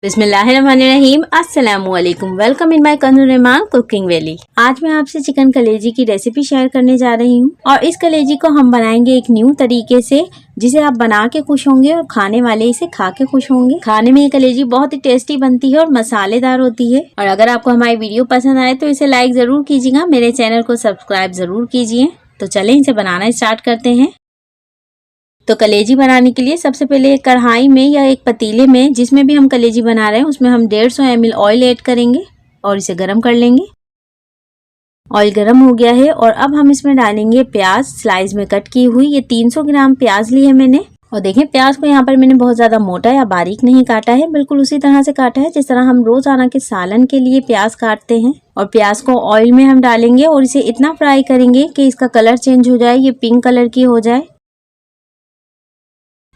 बिस्मिल्लाहिर्रहमानिर्रहीम। अस्सलामुअलैकुम। Welcome in my Kannur cooking valley. आज मैं आपसे चिकन कलेजी की रेसिपी शेयर करने जा रही हूँ और इस कलेजी को हम बनाएंगे एक न्यू तरीके से, जिसे आप बना के खुश होंगे और खाने वाले इसे खा के खुश होंगे। खाने में ये कलेजी बहुत ही टेस्टी बनती है और मसालेदार होती है। और अगर आपको हमारी वीडियो पसंद आए तो इसे लाइक जरूर कीजिएगा, मेरे चैनल को सब्सक्राइब जरूर कीजिए। तो चलें इसे बनाना स्टार्ट करते हैं। तो कलेजी बनाने के लिए सबसे पहले एक कढ़ाई में या एक पतीले में, जिसमें भी हम कलेजी बना रहे हैं, उसमें हम 150 ml ऑयल ऐड करेंगे और इसे गरम कर लेंगे। ऑयल गरम हो गया है और अब हम इसमें डालेंगे प्याज स्लाइस में कट की हुई। ये 300 ग्राम प्याज ली है मैंने। और देखें प्याज को यहाँ पर मैंने बहुत ज्यादा मोटा या बारीक नहीं काटा है, बिल्कुल उसी तरह से काटा है जिस तरह हम रोजाना के सालन के लिए प्याज काटते हैं। और प्याज को ऑयल में हम डालेंगे और इसे इतना फ्राई करेंगे कि इसका कलर चेंज हो जाए, ये पिंक कलर की हो जाए।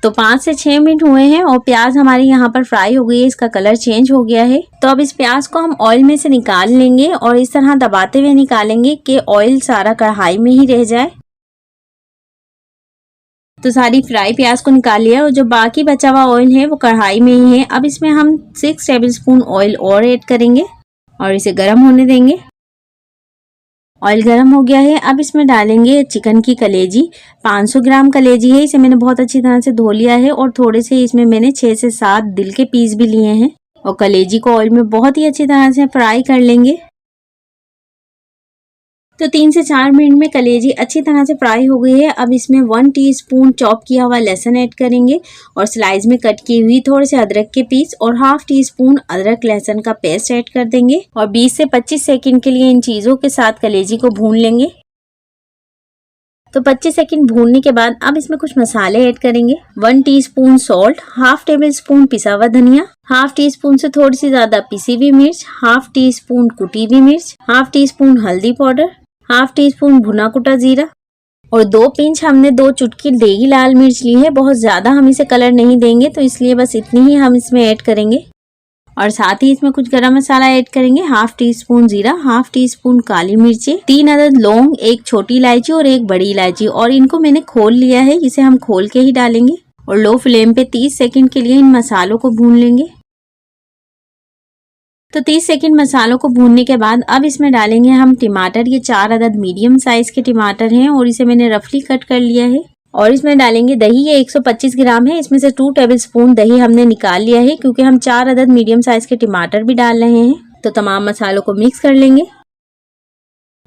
तो 5 से 6 मिनट हुए हैं और प्याज हमारी यहाँ पर फ्राई हो गई है, इसका कलर चेंज हो गया है। तो अब इस प्याज को हम ऑयल में से निकाल लेंगे और इस तरह दबाते हुए निकालेंगे कि ऑयल सारा कढ़ाई में ही रह जाए। तो सारी फ्राई प्याज को निकाल लिया और जो बाकी बचा हुआ ऑयल है वो कढ़ाई में ही है। अब इसमें हम 6 टेबलस्पून ऑयल और ऐड करेंगे और इसे गर्म होने देंगे। ऑयल गर्म हो गया है। अब इसमें डालेंगे चिकन की कलेजी। 500 ग्राम कलेजी है, इसे मैंने बहुत अच्छी तरह से धो लिया है और थोड़े से इसमें मैंने 6 से 7 दिल के पीस भी लिए हैं। और कलेजी को ऑयल में बहुत ही अच्छी तरह से फ्राई कर लेंगे। तो 3 से 4 मिनट में कलेजी अच्छी तरह से फ्राई हो गई है। अब इसमें 1 टीस्पून चॉप किया हुआ लहसुन ऐड करेंगे और स्लाइस में कट की हुई थोड़े से अदरक के पीस और ½ टीस्पून अदरक लहसुन का पेस्ट ऐड कर देंगे। और 20 से 25 सेकंड के लिए इन चीजों के साथ कलेजी को भून लेंगे। तो 25 सेकंड भूनने के बाद अब इसमें कुछ मसाले ऐड करेंगे। 1 टीस्पून सॉल्ट, ½ टेबलस्पून पिसा हुआ धनिया, ½ टीस्पून से थोड़ी सी ज्यादा पिसी हुई मिर्च, ½ टीस्पून कुटी हुई मिर्च, ½ टीस्पून हल्दी पाउडर, ½ टीस्पून भुना कुटा जीरा और 2 पिंच हमने 2 चुटकी देगी लाल मिर्च ली है। बहुत ज्यादा हम इसे कलर नहीं देंगे तो इसलिए बस इतनी ही हम इसमें ऐड करेंगे। और साथ ही इसमें कुछ गरम मसाला ऐड करेंगे। ½ टीस्पून जीरा, ½ टीस्पून काली मिर्ची, 3 अदद लौंग, 1 छोटी इलायची और 1 बड़ी इलायची। और इनको मैंने खोल लिया है, इसे हम खोल के ही डालेंगे और लो फ्लेम पे 30 सेकंड के लिए इन मसालों को भून लेंगे। तो 30 सेकंड मसालों को भूनने के बाद अब इसमें डालेंगे हम टमाटर। ये 4 अदद मीडियम साइज के टमाटर हैं और इसे मैंने रफली कट कर लिया है। और इसमें डालेंगे दही, ये 125 ग्राम है, इसमें से 2 टेबलस्पून दही हमने निकाल लिया है क्योंकि हम 4 अदद मीडियम साइज के टमाटर भी डाल रहे हैं। तो तमाम मसालों को मिक्स कर लेंगे।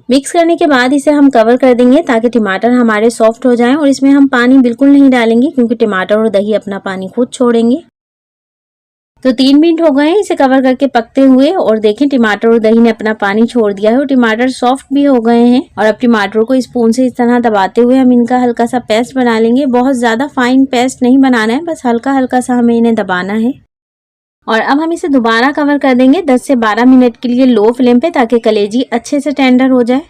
मिक्स करने के बाद इसे हम कवर कर देंगे ताकि टमाटर हमारे सॉफ्ट हो जाएं। और इसमें हम पानी बिल्कुल नहीं डालेंगे क्योंकि टमाटर और दही अपना पानी खुद छोड़ेंगे। तो 3 मिनट हो गए हैं इसे कवर करके पकते हुए और देखें टमाटर और दही ने अपना पानी छोड़ दिया है और टमाटर सॉफ्ट भी हो गए हैं। और अब टमाटरों को स्पून से इस तरह दबाते हुए हम इनका हल्का सा पेस्ट बना लेंगे। बहुत ज्यादा फाइन पेस्ट नहीं बनाना है, बस हल्का हल्का सा हमें इन्हें दबाना है। और अब हम इसे दोबारा कवर कर देंगे 10 से 12 मिनट के लिए लो फ्लेम पे, ताकि कलेजी अच्छे से टेंडर हो जाए।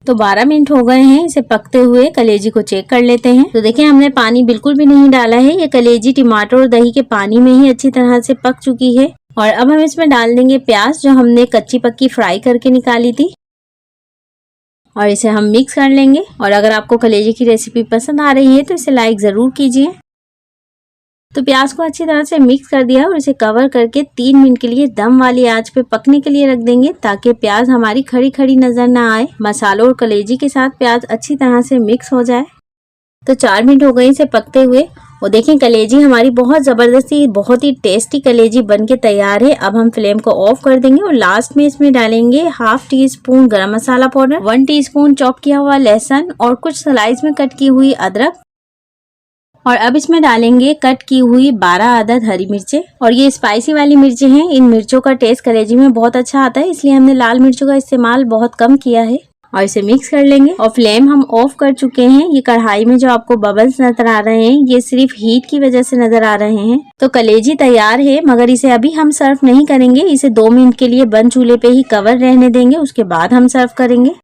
तो 12 मिनट हो गए हैं इसे पकते हुए। कलेजी को चेक कर लेते हैं। तो देखिए हमने पानी बिल्कुल भी नहीं डाला है, ये कलेजी टमाटर और दही के पानी में ही अच्छी तरह से पक चुकी है। और अब हम इसमें डाल देंगे प्याज जो हमने कच्ची पक्की फ्राई करके निकाली थी और इसे हम मिक्स कर लेंगे। और अगर आपको कलेजी की रेसिपी पसंद आ रही है तो इसे लाइक जरूर कीजिए। तो प्याज को अच्छी तरह से मिक्स कर दिया और इसे कवर करके 3 मिनट के लिए दम वाली आंच पे पकने के लिए रख देंगे ताकि प्याज हमारी खड़ी खड़ी नजर ना आए। मसालों और कलेजी के साथ प्याज अच्छी तरह से मिक्स हो जाए। तो 4 मिनट हो गए इसे पकते हुए और देखें कलेजी हमारी बहुत जबरदस्ती, बहुत ही टेस्टी कलेजी बन के तैयार है। अब हम फ्लेम को ऑफ कर देंगे और लास्ट में इसमें डालेंगे ½ टीस्पून गरम मसाला पाउडर, 1 टीस्पून चॉप किया हुआ लहसुन और कुछ स्लाइस में कट की हुई अदरक। और अब इसमें डालेंगे कट की हुई 12 अदद हरी मिर्चें। और ये स्पाइसी वाली मिर्चें हैं, इन मिर्चों का टेस्ट कलेजी में बहुत अच्छा आता है, इसलिए हमने लाल मिर्चों का इस्तेमाल बहुत कम किया है। और इसे मिक्स कर लेंगे और फ्लेम हम ऑफ कर चुके हैं। ये कढ़ाई में जो आपको बबल्स नजर आ रहे हैं ये सिर्फ हीट की वजह से नजर आ रहे हैं। तो कलेजी तैयार है, मगर इसे अभी हम सर्व नहीं करेंगे। इसे 2 मिनट के लिए बंद चूल्हे पे ही कवर रहने देंगे, उसके बाद हम सर्व करेंगे।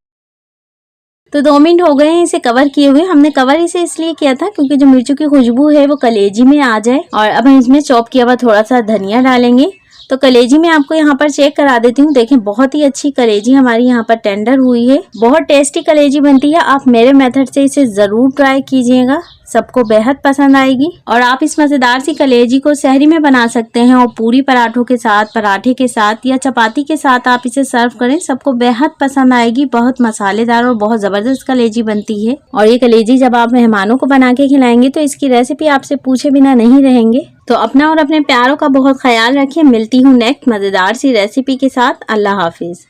तो 2 मिनट हो गए हैं इसे कवर किए हुए। हमने कवर इसे इसलिए किया था क्योंकि जो मिर्चों की खुशबू है वो कलेजी में आ जाए। और अब हम इसमें चॉप किया हुआ थोड़ा सा धनिया डालेंगे। तो कलेजी में आपको यहाँ पर चेक करा देती हूँ। देखें बहुत ही अच्छी कलेजी हमारी यहाँ पर टेंडर हुई है। बहुत टेस्टी कलेजी बनती है। आप मेरे मेथड से इसे जरूर ट्राई कीजिएगा। सबको बेहद पसंद आएगी। और आप इस मजेदार सी कलेजी को सहरी में बना सकते हैं और पूरी पराठों के साथ, पराठे के साथ या चपाती के साथ आप इसे सर्व करें, सबको बेहद पसंद आएगी। बहुत मसालेदार और बहुत जबरदस्त कलेजी बनती है। और ये कलेजी जब आप मेहमानों को बना के खिलाएंगे तो इसकी रेसिपी आपसे पूछे बिना नहीं रहेंगे। तो अपना और अपने प्यारों का बहुत ख्याल रखिए। मिलती हूँ नेक्स्ट मजेदार सी रेसिपी के साथ। अल्लाह हाफिज।